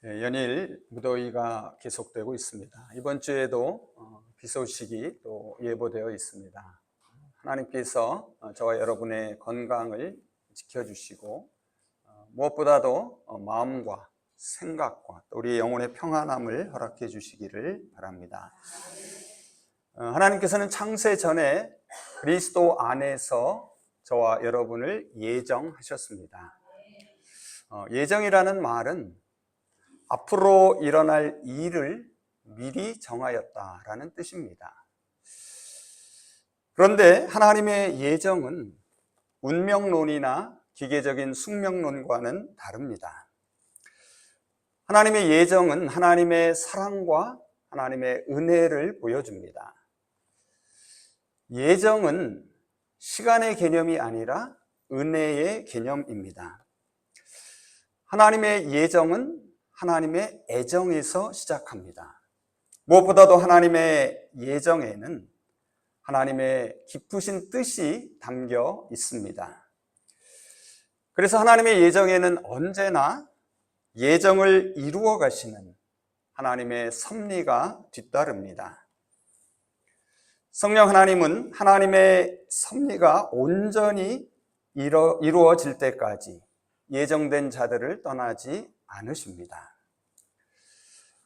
연일 무더위가 계속되고 있습니다. 이번 주에도 비 소식이 또 예보되어 있습니다. 하나님께서 저와 여러분의 건강을 지켜주시고 무엇보다도 마음과 생각과 또 우리 영혼의 평안함을 허락해 주시기를 바랍니다. 하나님께서는 창세 전에 그리스도 안에서 저와 여러분을 예정하셨습니다. 예정이라는 말은 앞으로 일어날 일을 미리 정하였다라는 뜻입니다. 그런데 하나님의 예정은 운명론이나 기계적인 숙명론과는 다릅니다. 하나님의 예정은 하나님의 사랑과 하나님의 은혜를 보여줍니다. 예정은 시간의 개념이 아니라 은혜의 개념입니다. 하나님의 예정은 하나님의 애정에서 시작합니다. 무엇보다도 하나님의 예정에는 하나님의 깊으신 뜻이 담겨 있습니다. 그래서 하나님의 예정에는 언제나 예정을 이루어 가시는 하나님의 섭리가 뒤따릅니다. 성령 하나님은 하나님의 섭리가 온전히 이루어질 때까지 예정된 자들을 떠나지 않으십니다.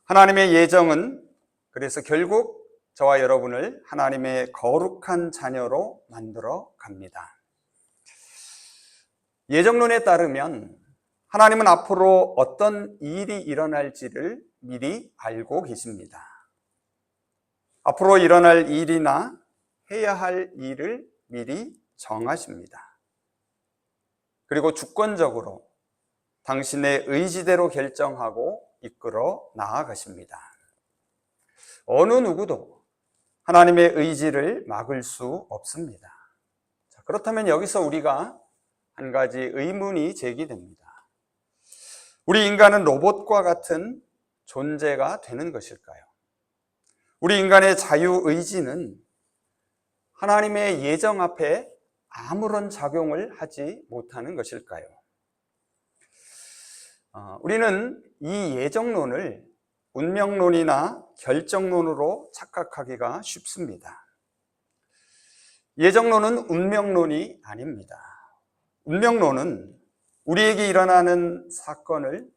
하나님의 예정은 그래서 결국 저와 여러분을 하나님의 거룩한 자녀로 만들어 갑니다. 예정론에 따르면 하나님은 앞으로 어떤 일이 일어날지를 미리 알고 계십니다. 앞으로 일어날 일이나 해야 할 일을 미리 정하십니다. 그리고 주권적으로 당신의 의지대로 결정하고 이끌어 나아가십니다. 어느 누구도 하나님의 의지를 막을 수 없습니다. 그렇다면 여기서 우리가 한 가지 의문이 제기됩니다. 우리 인간은 로봇과 같은 존재가 되는 것일까요? 우리 인간의 자유의지는 하나님의 예정 앞에 아무런 작용을 하지 못하는 것일까요? 우리는 이 예정론을 운명론이나 결정론으로 착각하기가 쉽습니다. 예정론은 운명론이 아닙니다. 운명론은 우리에게 일어나는 사건을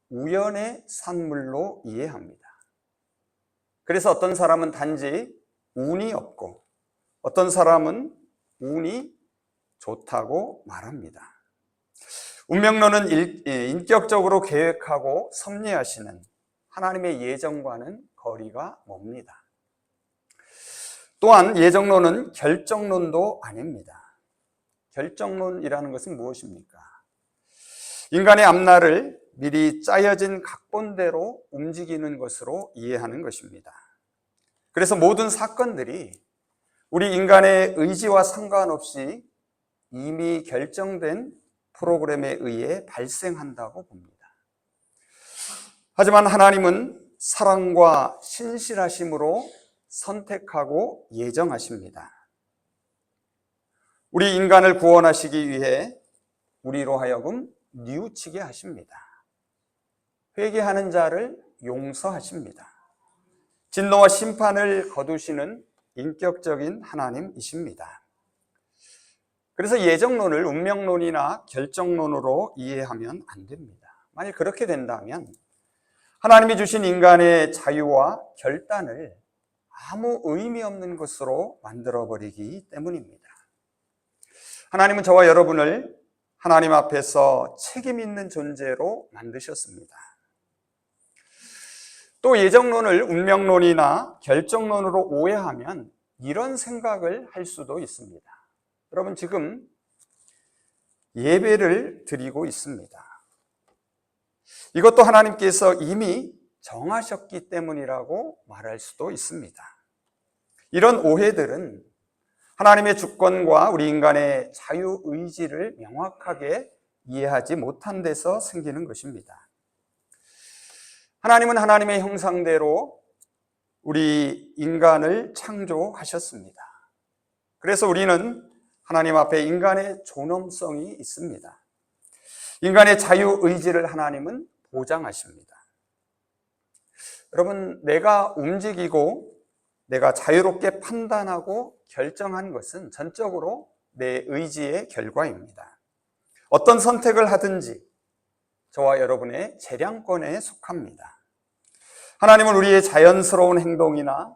우연의 산물로 이해합니다. 그래서 어떤 사람은 단지 운이 없고 어떤 사람은 운이 좋다고 말합니다. 운명론은 인격적으로 계획하고 섭리하시는 하나님의 예정과는 거리가 멉니다. 또한 예정론은 결정론도 아닙니다. 결정론이라는 것은 무엇입니까? 인간의 앞날을 미리 짜여진 각본대로 움직이는 것으로 이해하는 것입니다. 그래서 모든 사건들이 우리 인간의 의지와 상관없이 이미 결정된 프로그램에 의해 발생한다고 봅니다. 하지만 하나님은 사랑과 신실하심으로 선택하고 예정하십니다. 우리 인간을 구원하시기 위해 우리로 하여금 뉘우치게 하십니다. 회개하는 자를 용서하십니다. 진노와 심판을 거두시는 인격적인 하나님이십니다. 그래서 예정론을 운명론이나 결정론으로 이해하면 안 됩니다. 만약 그렇게 된다면 하나님이 주신 인간의 자유와 결단을 아무 의미 없는 것으로 만들어버리기 때문입니다. 하나님은 저와 여러분을 하나님 앞에서 책임 있는 존재로 만드셨습니다. 또 예정론을 운명론이나 결정론으로 오해하면 이런 생각을 할 수도 있습니다. 여러분, 지금 예배를 드리고 있습니다. 이것도 하나님께서 이미 정하셨기 때문이라고 말할 수도 있습니다. 이런 오해들은 하나님의 주권과 우리 인간의 자유의지를 명확하게 이해하지 못한 데서 생기는 것입니다. 하나님은 하나님의 형상대로 우리 인간을 창조하셨습니다. 그래서 우리는 하나님 앞에 인간의 존엄성이 있습니다. 인간의 자유의지를 하나님은 보장하십니다. 여러분, 내가 움직이고 내가 자유롭게 판단하고 결정한 것은 전적으로 내 의지의 결과입니다. 어떤 선택을 하든지 저와 여러분의 재량권에 속합니다. 하나님은 우리의 자연스러운 행동이나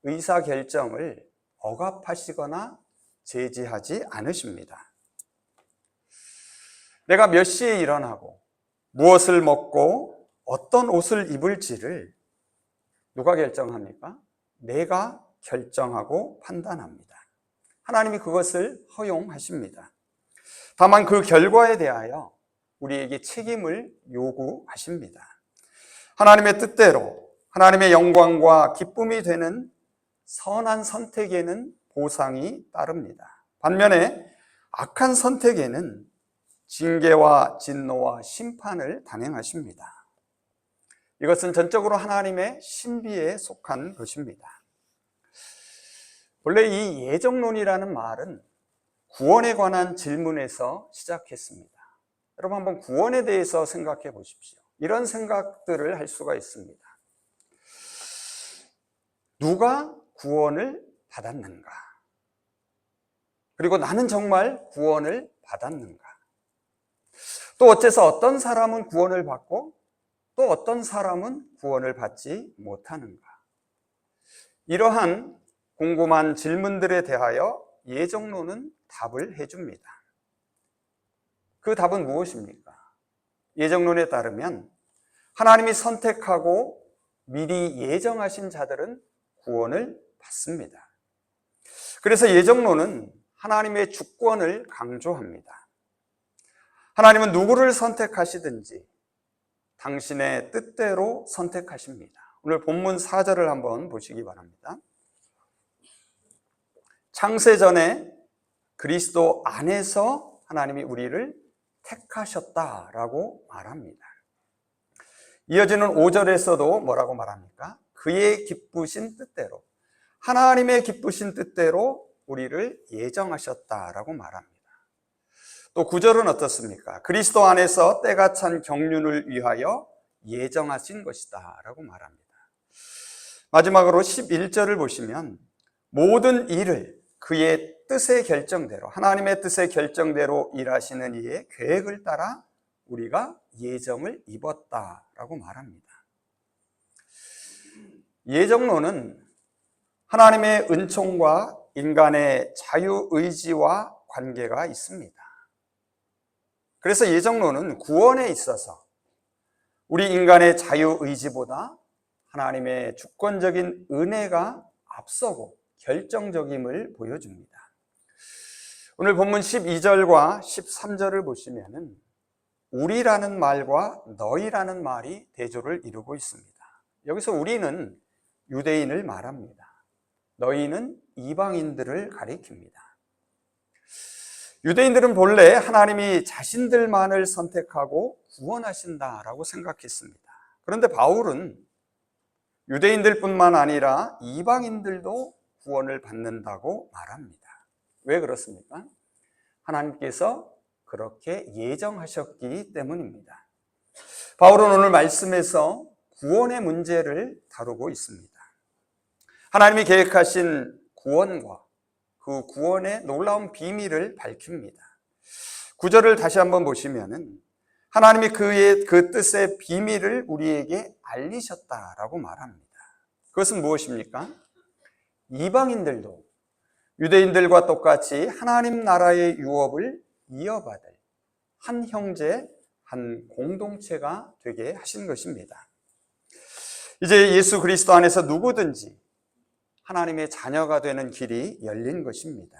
의사결정을 억압하시거나 제지하지 않으십니다. 내가 몇 시에 일어나고 무엇을 먹고 어떤 옷을 입을지를 누가 결정합니까? 내가 결정하고 판단합니다. 하나님이 그것을 허용하십니다. 다만 그 결과에 대하여 우리에게 책임을 요구하십니다. 하나님의 뜻대로 하나님의 영광과 기쁨이 되는 선한 선택에는 보상이 따릅니다. 반면에 악한 선택에는 징계와 진노와 심판을 단행하십니다. 이것은 전적으로 하나님의 신비에 속한 것입니다. 원래 이 예정론이라는 말은 구원에 관한 질문에서 시작했습니다. 여러분, 한번 구원에 대해서 생각해 보십시오. 이런 생각들을 할 수가 있습니다. 누가 구원을 받았는가? 그리고 나는 정말 구원을 받았는가? 또 어째서 어떤 사람은 구원을 받고 또 어떤 사람은 구원을 받지 못하는가? 이러한 궁금한 질문들에 대하여 예정론은 답을 해줍니다. 그 답은 무엇입니까? 예정론에 따르면 하나님이 선택하고 미리 예정하신 자들은 구원을 받습니다. 그래서 예정론은 하나님의 주권을 강조합니다. 하나님은 누구를 선택하시든지 당신의 뜻대로 선택하십니다. 오늘 본문 4절을 한번 보시기 바랍니다. 창세전에 그리스도 안에서 하나님이 우리를 택하셨다라고 말합니다. 이어지는 5절에서도 뭐라고 말합니까? 그의 기쁘신 뜻대로, 하나님의 기쁘신 뜻대로 우리를 예정하셨다라고 말합니다. 또 9절은 어떻습니까? 그리스도 안에서 때가 찬 경륜을 위하여 예정하신 것이다 라고 말합니다. 마지막으로 11절을 보시면 모든 일을 그의 뜻의 결정대로, 하나님의 뜻의 결정대로 일하시는 이의 계획을 따라 우리가 예정을 입었다라고 말합니다. 예정론은 하나님의 은총과 인간의 자유의지와 관계가 있습니다. 그래서 예정론은 구원에 있어서 우리 인간의 자유의지보다 하나님의 주권적인 은혜가 앞서고 결정적임을 보여줍니다. 오늘 본문 12절과 13절을 보시면은 우리라는 말과 너희라는 말이 대조를 이루고 있습니다. 여기서 우리는 유대인을 말합니다. 너희는 이방인들을 가리킵니다. 유대인들은 본래 하나님이 자신들만을 선택하고 구원하신다라고 생각했습니다. 그런데 바울은 유대인들뿐만 아니라 이방인들도 구원을 받는다고 말합니다. 왜 그렇습니까? 하나님께서 그렇게 예정하셨기 때문입니다. 바울은 오늘 말씀에서 구원의 문제를 다루고 있습니다. 하나님이 계획하신 구원과 그 구원의 놀라운 비밀을 밝힙니다. 9절을 다시 한번 보시면은 하나님이 그의 그 뜻의 비밀을 우리에게 알리셨다라고 말합니다. 그것은 무엇입니까? 이방인들도 유대인들과 똑같이 하나님 나라의 유업을 이어받을 한 형제, 한 공동체가 되게 하신 것입니다. 이제 예수 그리스도 안에서 누구든지 하나님의 자녀가 되는 길이 열린 것입니다.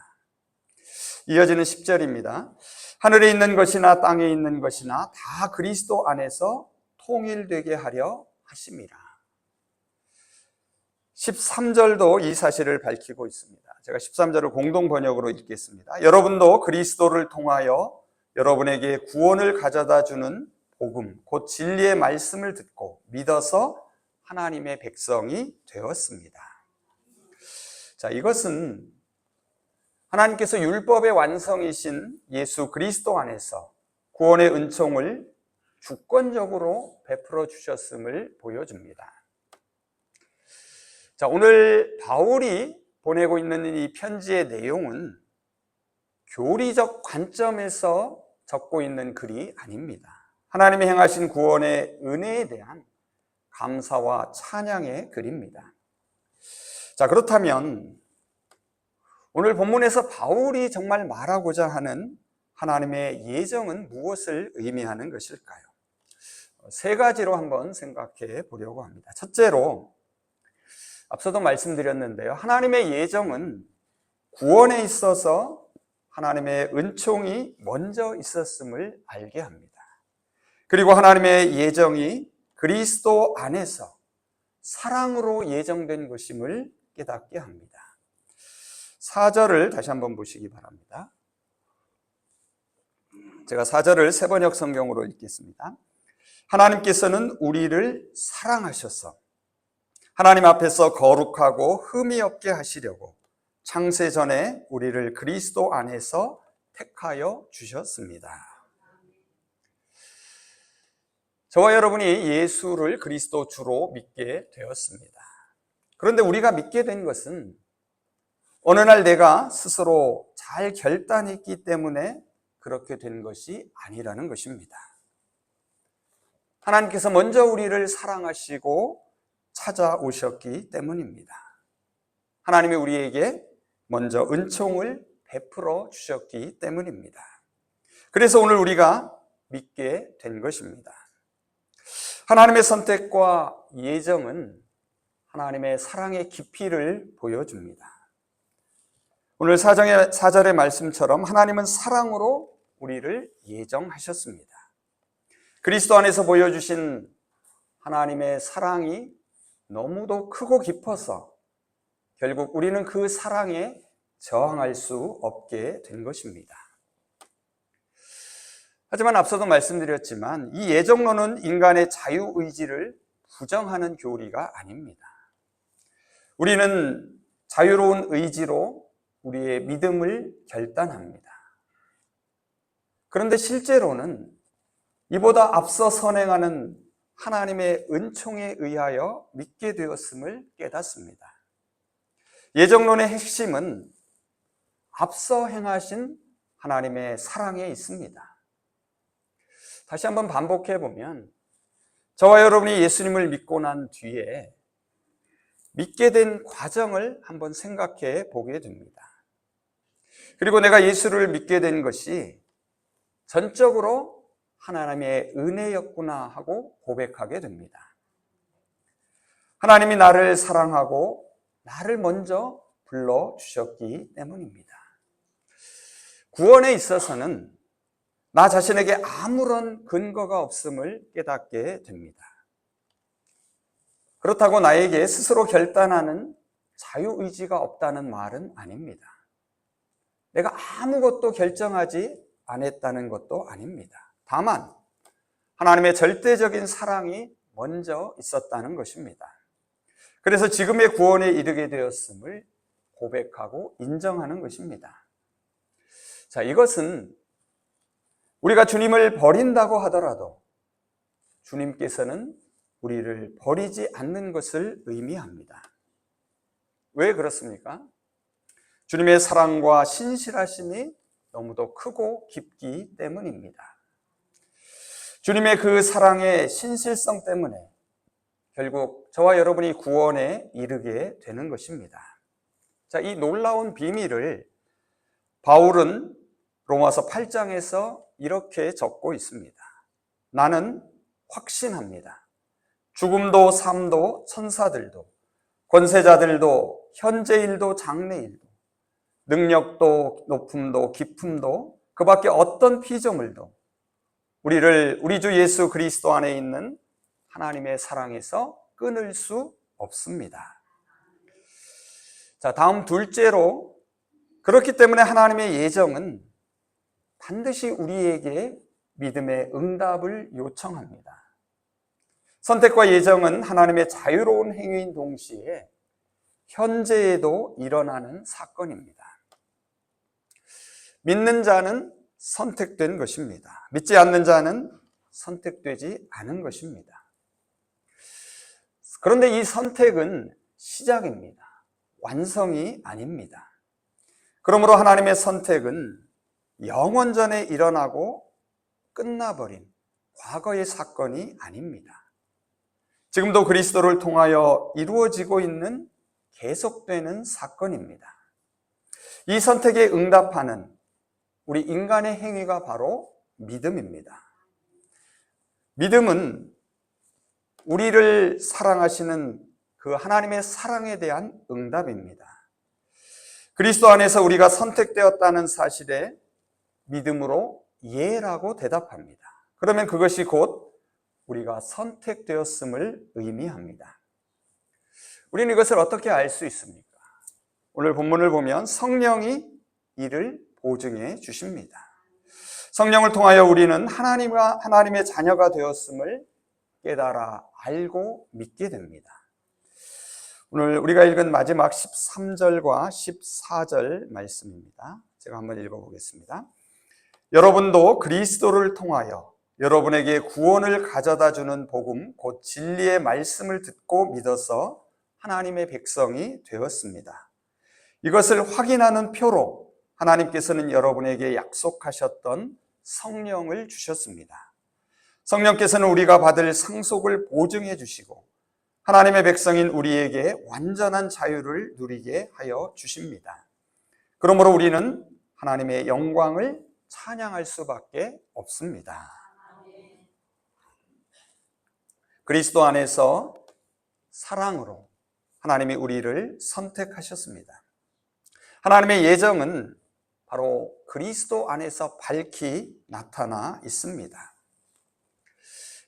이어지는 10절입니다. 하늘에 있는 것이나 땅에 있는 것이나 다 그리스도 안에서 통일되게 하려 하심이라. 13절도 이 사실을 밝히고 있습니다. 제가 13절을 공동 번역으로 읽겠습니다. 여러분도 그리스도를 통하여 여러분에게 구원을 가져다 주는 복음, 곧 진리의 말씀을 듣고 믿어서 하나님의 백성이 되었습니다. 자, 이것은 하나님께서 율법의 완성이신 예수 그리스도 안에서 구원의 은총을 주권적으로 베풀어 주셨음을 보여줍니다. 자, 오늘 바울이 보내고 있는 이 편지의 내용은 교리적 관점에서 적고 있는 글이 아닙니다. 하나님이 행하신 구원의 은혜에 대한 감사와 찬양의 글입니다. 자, 그렇다면 오늘 본문에서 바울이 정말 말하고자 하는 하나님의 예정은 무엇을 의미하는 것일까요? 세 가지로 한번 생각해 보려고 합니다. 첫째로, 앞서도 말씀드렸는데요, 하나님의 예정은 구원에 있어서 하나님의 은총이 먼저 있었음을 알게 합니다. 그리고 하나님의 예정이 그리스도 안에서 사랑으로 예정된 것임을 깨닫게 합니다. 4절을 다시 한번 보시기 바랍니다. 제가 4절을 세번역 성경으로 읽겠습니다. 하나님께서는 우리를 사랑하셔서 하나님 앞에서 거룩하고 흠이 없게 하시려고 창세 전에 우리를 그리스도 안에서 택하여 주셨습니다. 저와 여러분이 예수를 그리스도 주로 믿게 되었습니다. 그런데 우리가 믿게 된 것은 어느 날 내가 스스로 잘 결단했기 때문에 그렇게 된 것이 아니라는 것입니다. 하나님께서 먼저 우리를 사랑하시고 찾아오셨기 때문입니다. 하나님이 우리에게 먼저 은총을 베풀어 주셨기 때문입니다. 그래서 오늘 우리가 믿게 된 것입니다. 하나님의 선택과 예정은 하나님의 사랑의 깊이를 보여줍니다. 오늘 4절의 말씀처럼 하나님은 사랑으로 우리를 예정하셨습니다. 그리스도 안에서 보여주신 하나님의 사랑이 너무도 크고 깊어서 결국 우리는 그 사랑에 저항할 수 없게 된 것입니다. 하지만 앞서도 말씀드렸지만 이 예정론은 인간의 자유의지를 부정하는 교리가 아닙니다. 우리는 자유로운 의지로 우리의 믿음을 결단합니다. 그런데 실제로는 이보다 앞서 선행하는 하나님의 은총에 의하여 믿게 되었음을 깨닫습니다. 예정론의 핵심은 앞서 행하신 하나님의 사랑에 있습니다. 다시 한번 반복해 보면 저와 여러분이 예수님을 믿고 난 뒤에 믿게 된 과정을 한번 생각해 보게 됩니다. 그리고 내가 예수를 믿게 된 것이 전적으로 하나님의 은혜였구나 하고 고백하게 됩니다. 하나님이 나를 사랑하고 나를 먼저 불러주셨기 때문입니다. 구원에 있어서는 나 자신에게 아무런 근거가 없음을 깨닫게 됩니다. 그렇다고 나에게 스스로 결단하는 자유의지가 없다는 말은 아닙니다. 내가 아무것도 결정하지 않았다는 것도 아닙니다. 다만 하나님의 절대적인 사랑이 먼저 있었다는 것입니다. 그래서 지금의 구원에 이르게 되었음을 고백하고 인정하는 것입니다. 자, 이것은 우리가 주님을 버린다고 하더라도 주님께서는 우리를 버리지 않는 것을 의미합니다. 왜 그렇습니까? 주님의 사랑과 신실하심이 너무도 크고 깊기 때문입니다. 주님의 그 사랑의 신실성 때문에 결국 저와 여러분이 구원에 이르게 되는 것입니다. 자, 이 놀라운 비밀을 바울은 로마서 8장에서 이렇게 적고 있습니다. 나는 확신합니다. 죽음도 삶도 천사들도 권세자들도 현재일도 장래일도 능력도 높음도 깊음도 그 밖에 어떤 피조물도 우리를 우리 주 예수 그리스도 안에 있는 하나님의 사랑에서 끊을 수 없습니다. 자, 다음 둘째로, 그렇기 때문에 하나님의 예정은 반드시 우리에게 믿음의 응답을 요청합니다. 선택과 예정은 하나님의 자유로운 행위인 동시에 현재에도 일어나는 사건입니다. 믿는 자는 선택된 것입니다. 믿지 않는 자는 선택되지 않은 것입니다. 그런데 이 선택은 시작입니다. 완성이 아닙니다. 그러므로 하나님의 선택은 영원전에 일어나고 끝나버린 과거의 사건이 아닙니다. 지금도 그리스도를 통하여 이루어지고 있는 계속되는 사건입니다. 이 선택에 응답하는 우리 인간의 행위가 바로 믿음입니다. 믿음은 우리를 사랑하시는 그 하나님의 사랑에 대한 응답입니다. 그리스도 안에서 우리가 선택되었다는 사실에 믿음으로 예라고 대답합니다. 그러면 그것이 곧 우리가 선택되었음을 의미합니다. 우리는 이것을 어떻게 알 수 있습니까? 오늘 본문을 보면 성령이 이를 보증해 주십니다. 성령을 통하여 우리는 하나님의 자녀가 되었음을 깨달아 알고 믿게 됩니다. 오늘 우리가 읽은 마지막 13절과 14절 말씀입니다. 제가 한번 읽어보겠습니다. 여러분도 그리스도를 통하여 여러분에게 구원을 가져다 주는 복음, 곧 진리의 말씀을 듣고 믿어서 하나님의 백성이 되었습니다. 이것을 확인하는 표로 하나님께서는 여러분에게 약속하셨던 성령을 주셨습니다. 성령께서는 우리가 받을 상속을 보증해 주시고 하나님의 백성인 우리에게 완전한 자유를 누리게 하여 주십니다. 그러므로 우리는 하나님의 영광을 찬양할 수밖에 없습니다. 그리스도 안에서 사랑으로 하나님이 우리를 선택하셨습니다. 하나님의 예정은 바로 그리스도 안에서 밝히 나타나 있습니다.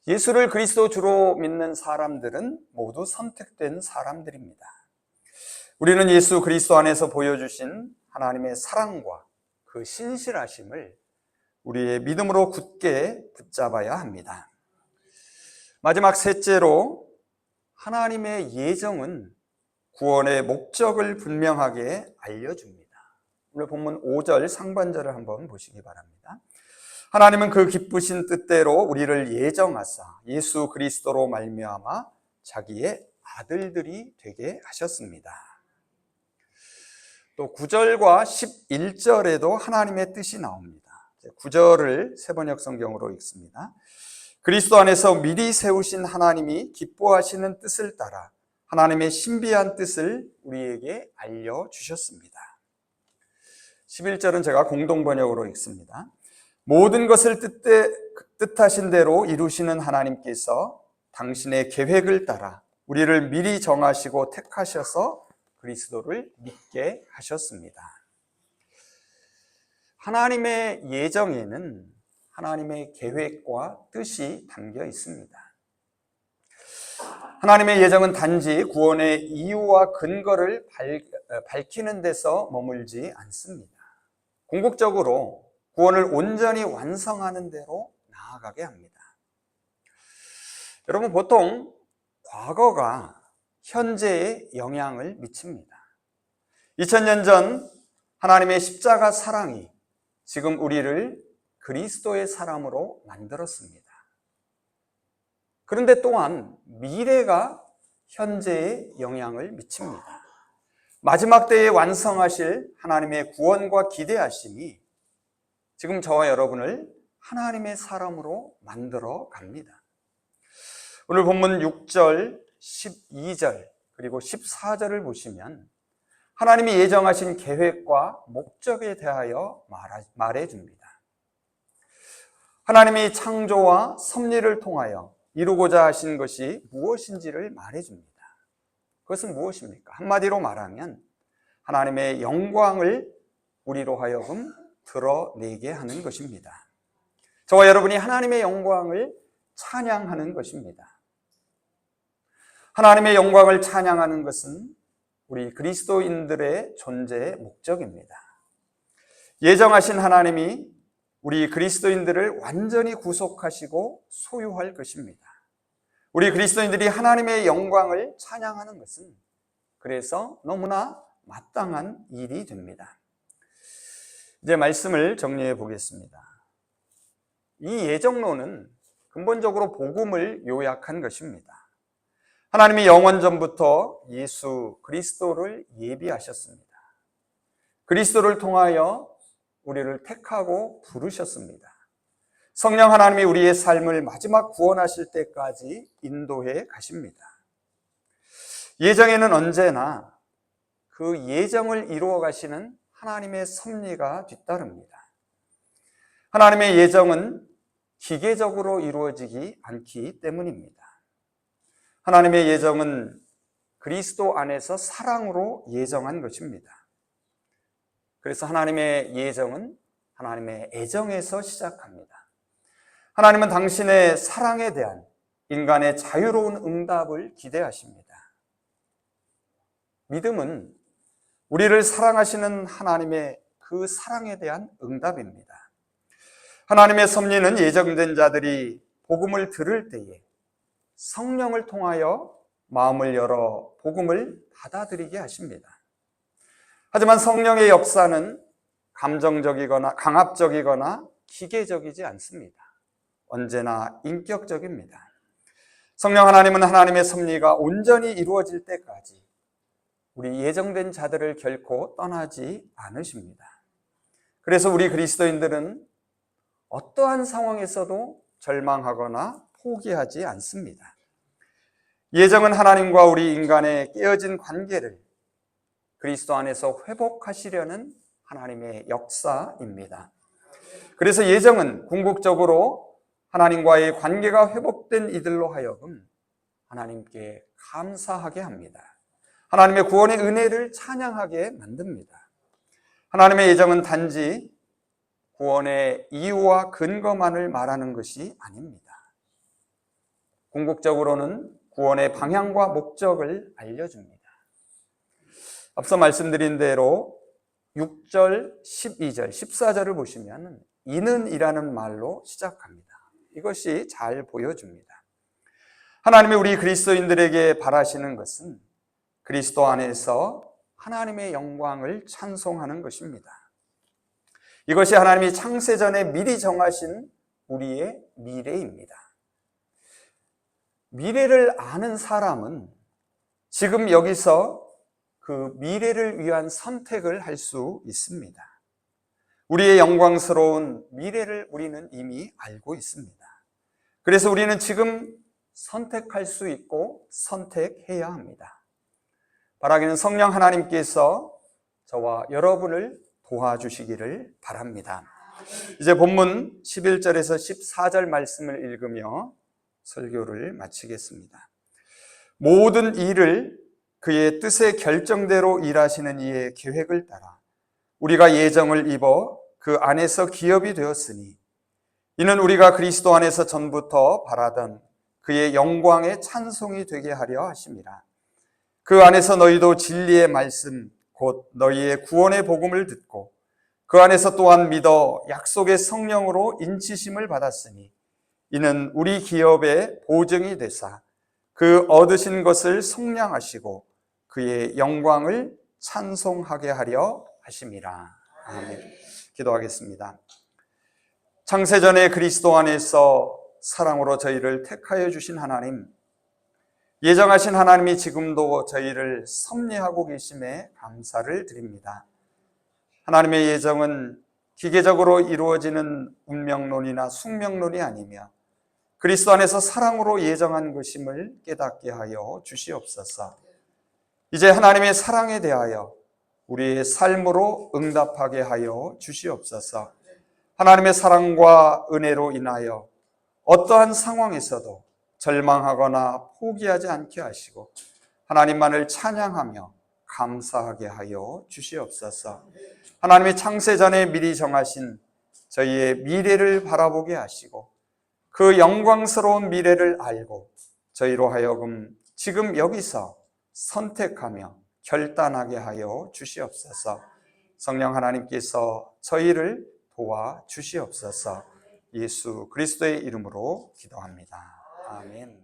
예수를 그리스도 주로 믿는 사람들은 모두 선택된 사람들입니다. 우리는 예수 그리스도 안에서 보여주신 하나님의 사랑과 그 신실하심을 우리의 믿음으로 굳게 붙잡아야 합니다. 마지막 셋째로 하나님의 예정은 구원의 목적을 분명하게 알려줍니다. 오늘 본문 5절 상반절을 한번 보시기 바랍니다. 하나님은 그 기쁘신 뜻대로 우리를 예정하사 예수 그리스도로 말미암아 자기의 아들들이 되게 하셨습니다. 또 9절과 11절에도 하나님의 뜻이 나옵니다. 9절을 세번역 성경으로 읽습니다. 그리스도 안에서 미리 세우신 하나님이 기뻐하시는 뜻을 따라 하나님의 신비한 뜻을 우리에게 알려주셨습니다. 11절은 제가 공동번역으로 읽습니다. 모든 것을 뜻하신 대로 이루시는 하나님께서 당신의 계획을 따라 우리를 미리 정하시고 택하셔서 그리스도를 믿게 하셨습니다. 하나님의 예정에는 하나님의 계획과 뜻이 담겨 있습니다. 하나님의 예정은 단지 구원의 이유와 근거를 밝히는 데서 머물지 않습니다. 궁극적으로 구원을 온전히 완성하는 대로 나아가게 합니다. 여러분, 보통 과거가 현재에 영향을 미칩니다. 2000년 전 하나님의 십자가 사랑이 지금 우리를 그리스도의 사람으로 만들었습니다. 그런데 또한 미래가 현재에 영향을 미칩니다. 마지막 때에 완성하실 하나님의 구원과 기대하심이 지금 저와 여러분을 하나님의 사람으로 만들어 갑니다. 오늘 본문 6절, 12절, 그리고 14절을 보시면 하나님이 예정하신 계획과 목적에 대하여 말해줍니다. 하나님이 창조와 섭리를 통하여 이루고자 하신 것이 무엇인지를 말해줍니다. 그것은 무엇입니까? 한마디로 말하면 하나님의 영광을 우리로 하여금 드러내게 하는 것입니다. 저와 여러분이 하나님의 영광을 찬양하는 것입니다. 하나님의 영광을 찬양하는 것은 우리 그리스도인들의 존재의 목적입니다. 예정하신 하나님이 우리 그리스도인들을 완전히 구속하시고 소유할 것입니다. 우리 그리스도인들이 하나님의 영광을 찬양하는 것은 그래서 너무나 마땅한 일이 됩니다. 이제 말씀을 정리해 보겠습니다. 이 예정론은 근본적으로 복음을 요약한 것입니다. 하나님이 영원 전부터 예수 그리스도를 예비하셨습니다. 그리스도를 통하여 우리를 택하고 부르셨습니다. 성령 하나님이 우리의 삶을 마지막 구원하실 때까지 인도해 가십니다. 예정에는 언제나 그 예정을 이루어 가시는 하나님의 섭리가 뒤따릅니다. 하나님의 예정은 기계적으로 이루어지지 않기 때문입니다. 하나님의 예정은 그리스도 안에서 사랑으로 예정한 것입니다. 그래서 하나님의 예정은 하나님의 애정에서 시작합니다. 하나님은 당신의 사랑에 대한 인간의 자유로운 응답을 기대하십니다. 믿음은 우리를 사랑하시는 하나님의 그 사랑에 대한 응답입니다. 하나님의 섭리는 예정된 자들이 복음을 들을 때에 성령을 통하여 마음을 열어 복음을 받아들이게 하십니다. 하지만 성령의 역사는 감정적이거나 강압적이거나 기계적이지 않습니다. 언제나 인격적입니다. 성령 하나님은 하나님의 섭리가 온전히 이루어질 때까지 우리 예정된 자들을 결코 떠나지 않으십니다. 그래서 우리 그리스도인들은 어떠한 상황에서도 절망하거나 포기하지 않습니다. 예정은 하나님과 우리 인간의 깨어진 관계를 그리스도 안에서 회복하시려는 하나님의 역사입니다. 그래서 예정은 궁극적으로 하나님과의 관계가 회복된 이들로 하여금 하나님께 감사하게 합니다. 하나님의 구원의 은혜를 찬양하게 만듭니다. 하나님의 예정은 단지 구원의 이유와 근거만을 말하는 것이 아닙니다. 궁극적으로는 구원의 방향과 목적을 알려줍니다. 앞서 말씀드린 대로 6절, 12절, 14절을 보시면 이는 이라는 말로 시작합니다. 이것이 잘 보여줍니다. 하나님이 우리 그리스도인들에게 바라시는 것은 그리스도 안에서 하나님의 영광을 찬송하는 것입니다. 이것이 하나님이 창세전에 미리 정하신 우리의 미래입니다. 미래를 아는 사람은 지금 여기서 그 미래를 위한 선택을 할 수 있습니다. 우리의 영광스러운 미래를 우리는 이미 알고 있습니다. 그래서 우리는 지금 선택할 수 있고 선택해야 합니다. 바라기는 성령 하나님께서 저와 여러분을 도와주시기를 바랍니다. 이제 본문 11절에서 14절 말씀을 읽으며 설교를 마치겠습니다. 모든 일을 그의 뜻의 결정대로 일하시는 이의 계획을 따라 우리가 예정을 입어 그 안에서 기업이 되었으니 이는 우리가 그리스도 안에서 전부터 바라던 그의 영광의 찬송이 되게 하려 하심이라. 그 안에서 너희도 진리의 말씀 곧 너희의 구원의 복음을 듣고 그 안에서 또한 믿어 약속의 성령으로 인치심을 받았으니 이는 우리 기업의 보증이 되사 그 얻으신 것을 속량하시고 그의 영광을 찬송하게 하려 하심이라. 아멘. 기도하겠습니다. 창세전에 그리스도 안에서 사랑으로 저희를 택하여 주신 하나님, 예정하신 하나님이 지금도 저희를 섭리하고 계심에 감사를 드립니다. 하나님의 예정은 기계적으로 이루어지는 운명론이나 숙명론이 아니며 그리스도 안에서 사랑으로 예정한 것임을 깨닫게 하여 주시옵소서. 이제 하나님의 사랑에 대하여 우리의 삶으로 응답하게 하여 주시옵소서. 하나님의 사랑과 은혜로 인하여 어떠한 상황에서도 절망하거나 포기하지 않게 하시고 하나님만을 찬양하며 감사하게 하여 주시옵소서. 하나님의 창세전에 미리 정하신 저희의 미래를 바라보게 하시고 그 영광스러운 미래를 알고 저희로 하여금 지금 여기서 선택하며 결단하게 하여 주시옵소서. 성령 하나님께서 저희를 도와 주시옵소서. 예수 그리스도의 이름으로 기도합니다. 아멘.